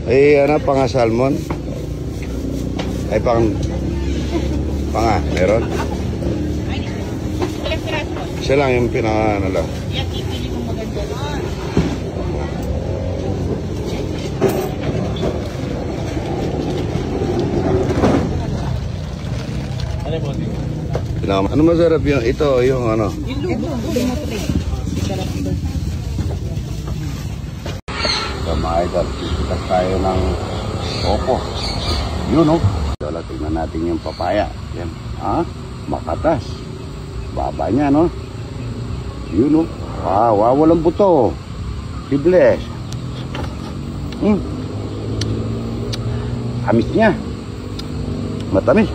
Ano, panga salmon? Ay, panga, meron? Isa lang yung pinaka, ano lang. Yan, pipili mo maganda doon. Ano masarap yung, ito, yung ano? Yung lubo. Mga idol, sikat tayo ng opo. Yun, no? Dala, tingnan natin yung papaya. Yan. Ha? Makatas. Baba niya, no? Yun, no? Wow, walang buto. Tibles. Amis niya. Matamis.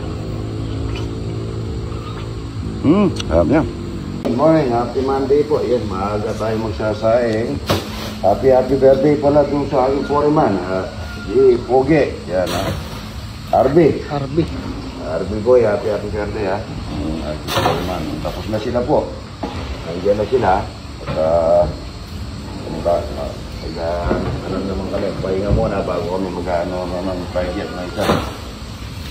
Harap niya. Good morning, happy Monday po. Yan, maaga tayo magsasaing. Happy birthday pala dun sa aking foreman. Si Poge. Yan, ha? Arby boy, happy birthday, ha? Aking foreman. Tapos na sila po. Nandiyan na sila. At, ano naman kami, pahinga muna bago kami mag-ano naman private na isa.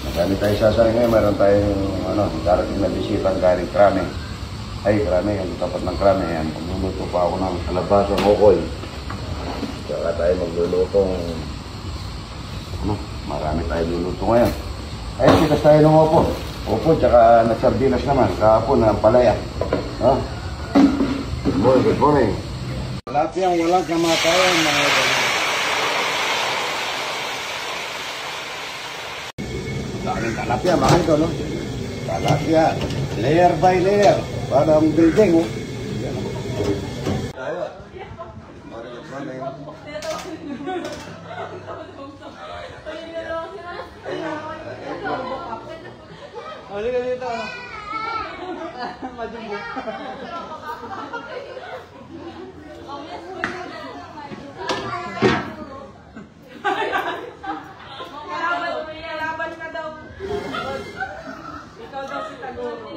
Marami tayo sasali ngayon, meron tayong darating na bisitang galing Krame. Ay, Krame, yung tapat ng Krame. Yan, magluluto pa ako ng kalabasang okoy. Saka tayo maglulutong, marami tayo luluto ngayon. Ay, sikas tayo ng opo. Opo, tsaka nasardinas naman. Kahapon ng palaya. Good morning. Tilapia walang kamatayan, mga idol. Daming tilapia, mga idol, no? Tilapia, layer by layer. Parang building, oh. Tayo. Good morning. Halika dito. Majumbo. Laban ka daw. Ikaw daw si Tagoro.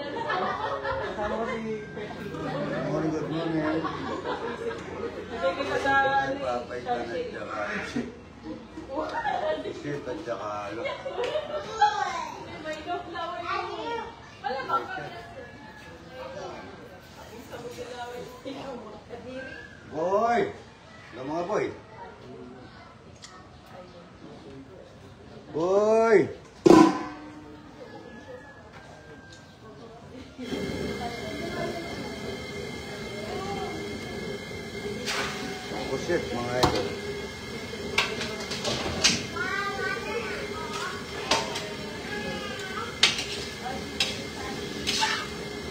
Kasama ko si Petty. Good morning. Hindi kita sa Papay ka na tsaka shit at tsaka alo. Boy! Ano mga boy? Boy! Oh shit, mga idol.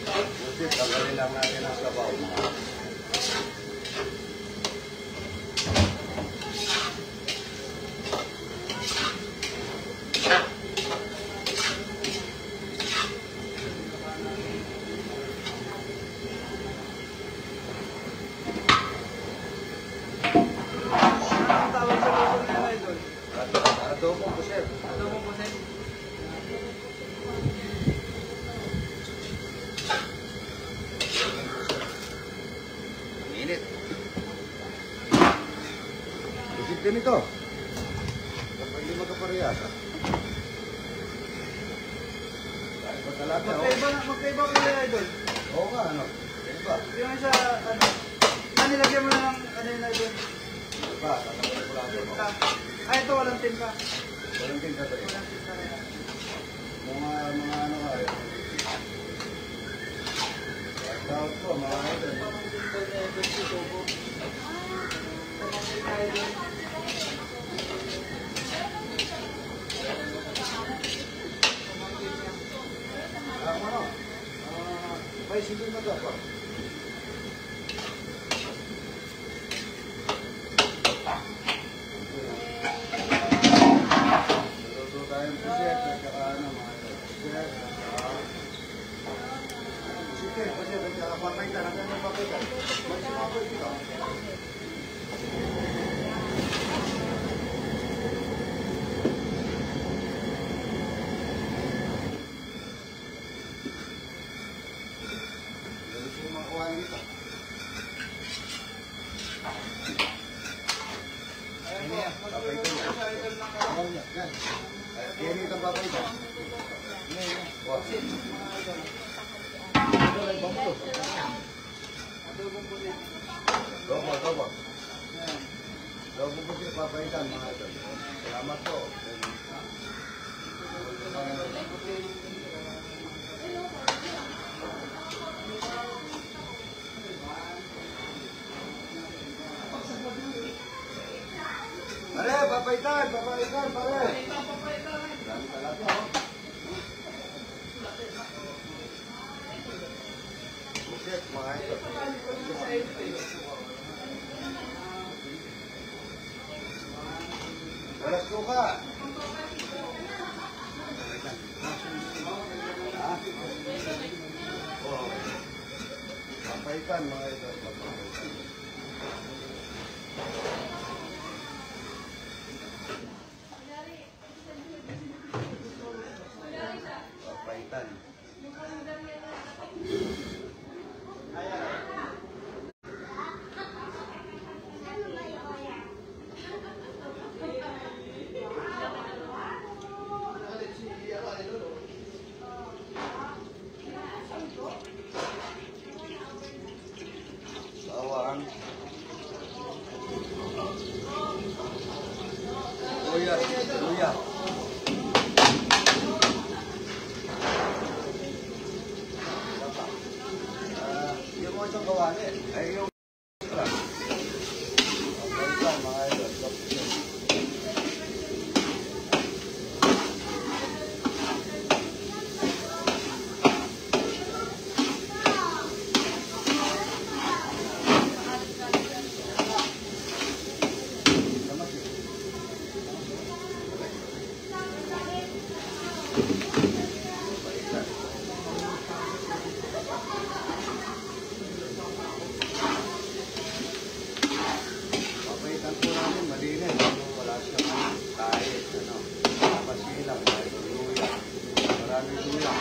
Oh shit, tanggalin lang natin ang sabaw. Adobo po, sir. Init. Isip din ito. Kapag hindi magkaparehas. Dahil pagkalapit. Magkaiba ko nila, idol. Oo nga, ano? Iba. Yung isa, nilagyan mo na ng yun, idol. Iba, tatapos ko lang ito. Ay, ito, walang tinta. Walang tinta to eh. Walang tinta na yan. Mga ano nga eh. Tawag ko, mga idol. Ano? May silin na dapat. Yan. Yan itong papalitan. Wah. Dobo. Dobo po siya papalitan mga ito. Salamat po. Pare, papaitan, pare. Dami talaga, oh. Buset, mga ito. Walas suka. Ha? Oh. Papaitan, mga ito. Papaitan. Bawang. Luya. Yung mo itong gawain. Ay, yung mga idol. Papaitan po namin, malinis. Wala siyang tayo. Pasilang, luya. Maraming luya.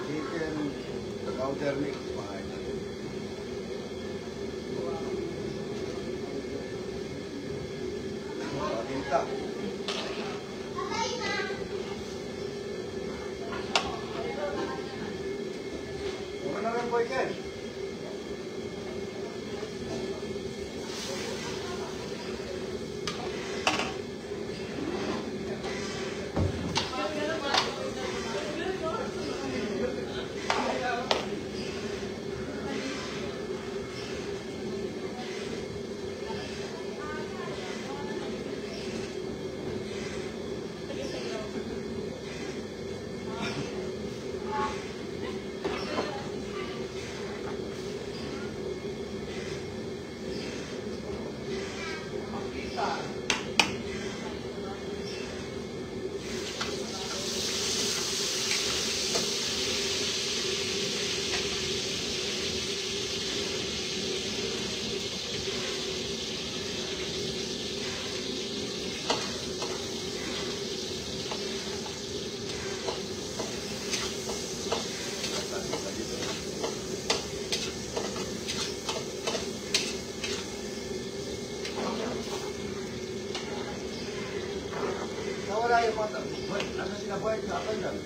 Chicken powder mix, mga ito. Paminta. Mura na rin po ikin. Nawala yung mata. Boy, ano sila boy? Kapal lang.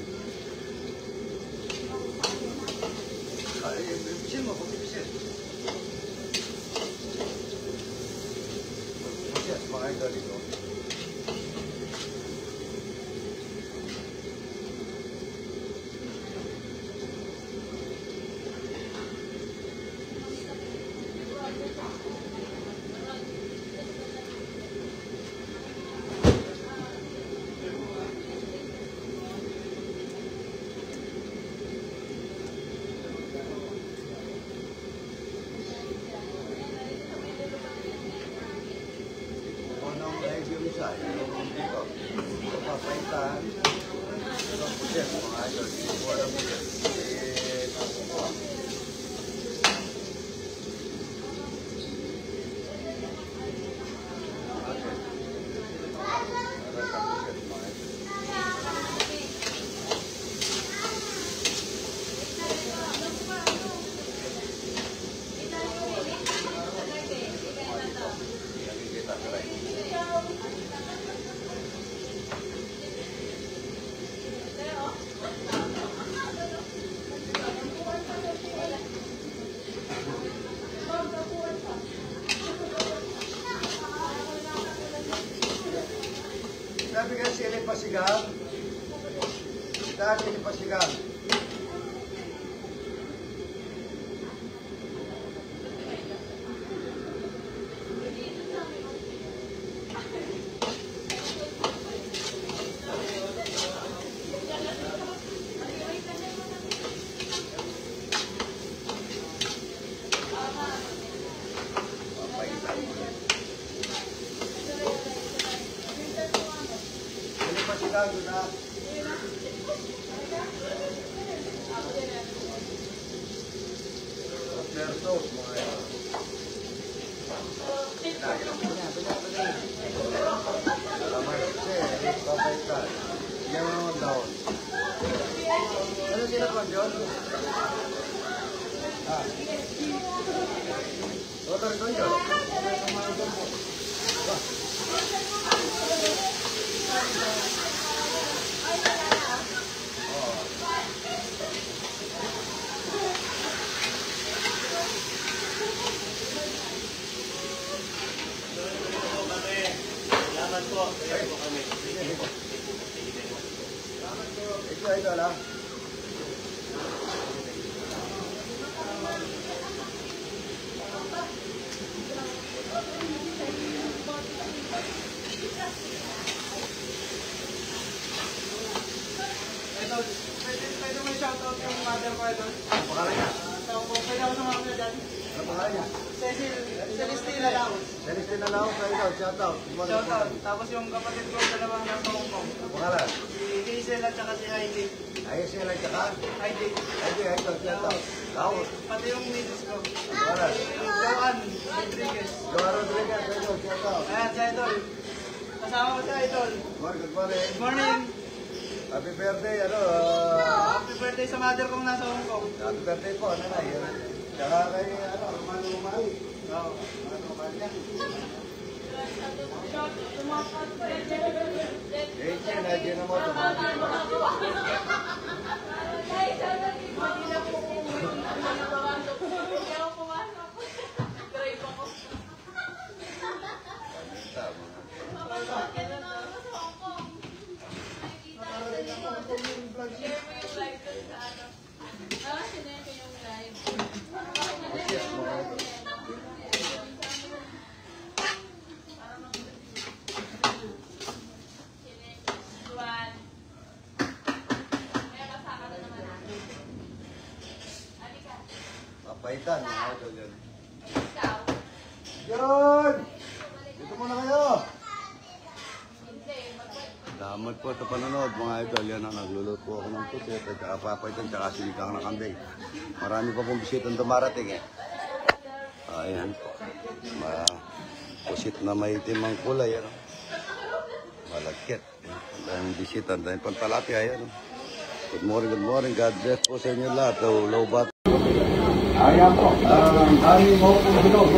Ay, bisin mo, bisin. Bisin, mga idol ito. isa. Yung dito. Papaitan. Itong puset, mga idol. Ito ang puset. Sabi ka sila pasigang. Dahil sila pasigang. Pasigang na. Mertos, mga yan. Salamat kasi, papaitan. Yan ang daon. Ano sila po, John? Otor ko, John. Ito lang. Pwede mo shoutout yung mother ko ito. Ano pangalan niya? Pwede ako sumama na dyan. Ano pangalan niya? Celestina Laos. Celestina Lao, kayo, shout out. Shoutout. Tapos yung kapatid ko, dalawang nasa Hong Kong. Pangalan? Si Hazel at saka si Heidi. Ayos sila tsaka? Heidi. Ay, shout out. Lao. Pati yung misis ko. Pangalan? Yung Joan Rodriguez. Joa Rodriguez, kayo, shout out. Ayan, si Idol. Kasama ko si Idol. Good morning. Good morning. Happy birthday, Happy birthday sa mother kong nasa Hong Kong. Happy birthday po, nanay. Tsaka kay, Romano Umali. Oo. Romano Umali yan. Jen, ay Jen mo, Papaitan, mga idol yun. Yun! Dito muna kayo! Damag po sa panonood, mga idol. Yan ang nagluluto ako ng puset at saka papaitan tsaka sinikang na kambing. Marami pa pong bisitang dumarating eh. Ayan po. Pusit na may timang kulay. Ano? Malagkit. Ang bisita, dahil pantalapia. Ayan. Good morning. God bless po sa inyo lahat. Low bat. Ayan po. Kami mo po bilog.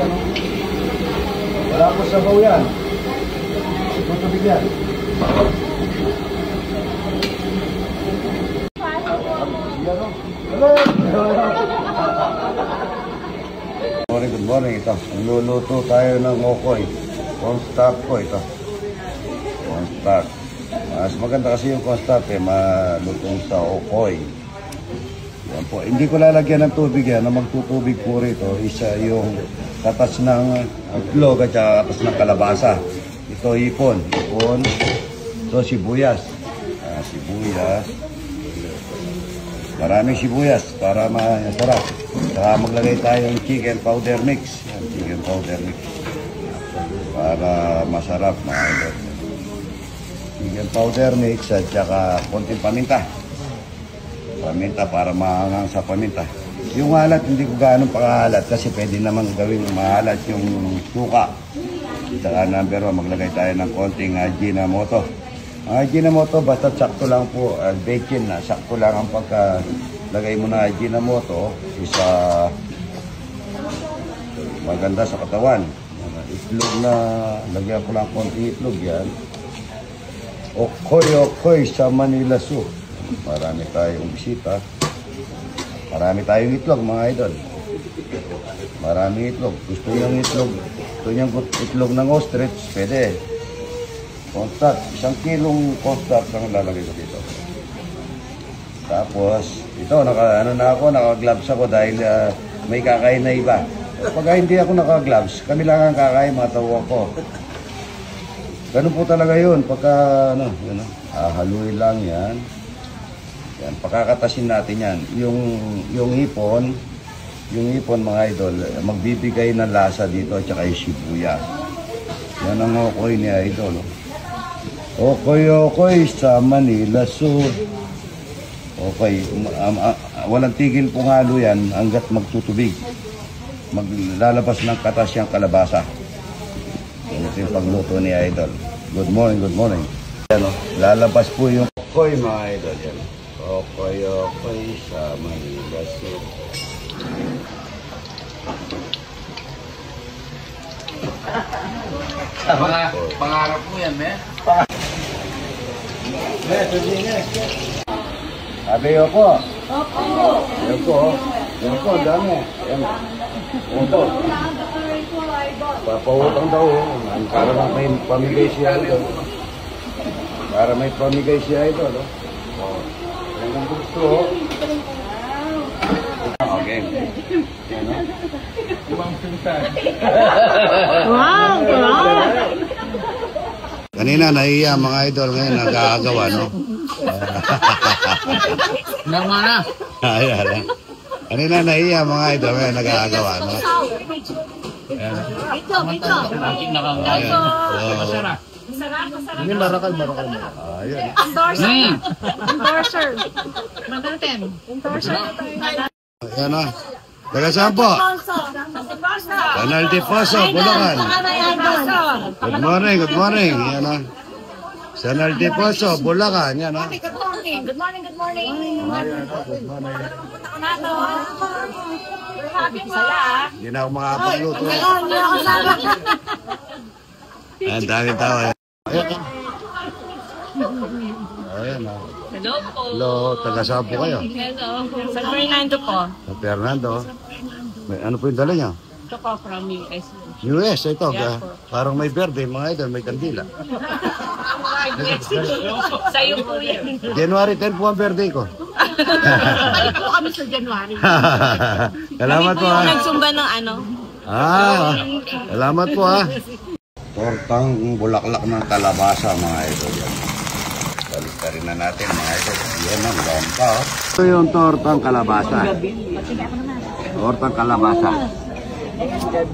Wala po sa baw yan. Tutubig yan. Good morning. Ito. Luluto tayo ng okoy. Cornstarch po ito. Cornstarch. Mas maganda kasi yung cornstarch malutong sa okoy. Yan po. Hindi ko lalagyan ng tubig yan. Na magtutubig po rito. Isa yung katas ng itlog at saka katas ng kalabasa. Ito ipon. Ito sibuyas. Sibuyas. Maraming sibuyas para masarap. Saka maglagay tayong chicken powder mix. Yan, chicken powder mix. Para masarap, mga idol. Chicken powder mix at saka konting paminta. Paminta para maangang sa paminta. Yung halat, hindi ko gaano pakahalat kasi pwede naman gawing mahalat yung suka. Saka number 1, maglagay tayo ng konting Ajinomoto. Ang Ajinomoto, basta sakto lang po. Bacon na, sakto lang ang pagkalagay mo ng Ajinomoto. Isa maganda sa katawan. Itlog na, lagyan ko lang konting itlog yan. Okoy sa Manila Zoo. Marami tayong bisita. Marami tayong itlog, mga idol. Marami itlog. Gusto niyang itlog. Gusto niyang itlog ng ostrich, pwede. Cornstarch. 1 kilong cornstarch ang lalagay ko dito. Tapos, ito, naka-gloves ako dahil may kakain na iba. Pag hindi ako naka-gloves, kami lang ang kakain, mga tawag ko. Ganun po talaga yun. Pagka, haluin lang yan. Yan, pakakatasin natin yan. Yung ipon, mga idol, magbibigay ng lasa dito at saka yung sibuyas. Yan ang okoy ni idol. Okoy sa Manila Zoo. Okay, walang tigil pong halo yan hanggat magtutubig. Maglalabas ng katas yung kalabasa. Ito yung pagluto ni idol. Good morning, good morning. Yan, lalabas po yung okoy, mga idol. Yan. Okoy sa Manila Zoo. Pangarap mo yan, me? Sabi ko. Yan po, dami. Yan. Opo. Papautang daw. Para may pamigay siya ito. Para may pamigay siya ito. Ang gusto. Okay. Wow! Kanina nahiya mga idol, ngayon nagkakagawa, no? Nama na. Ayan. Kanina nahiya mga idol, ngayon nagkakagawa, no? Ito. Ayan. Ini barakal. Ayan. Endorser. Magaten. Endorser. Ayan, no? Taga saan po? Canal de Poso, Bulacan. Good morning. Yan o. Canal de Poso, Bulacan. Yan o. Good morning. Hindi na ako makapagluto. Ang dami tao. Ayan o. Hello po. Hello, taga saan po kayo? Hello. San Fernando po. Sa Fernando. Ano po yung dala niya? Ito po from US. US, ito. Parang may birthday, mga idol, may kandila. Sa'yo po yan. January 10 po ang birthday ko. Tayo po kami sa January. Salamat po ha. Nagsumba ng ano? Salamat po ha. Tortang bulaklak ng kalabasa, mga idol yan. Balik rin na natin, mga idol. Yan ang gamba. Ito yung tortang kalabasa. Tortang kalabasa. 1, 2,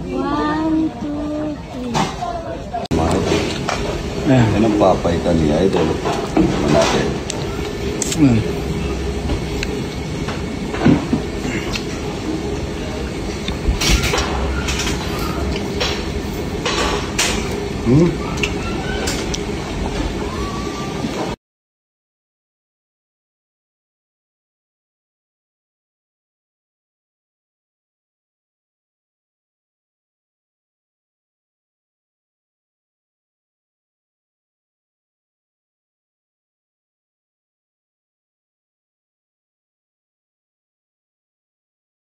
3. Yan ang papaitan niya, idol. Ito natin.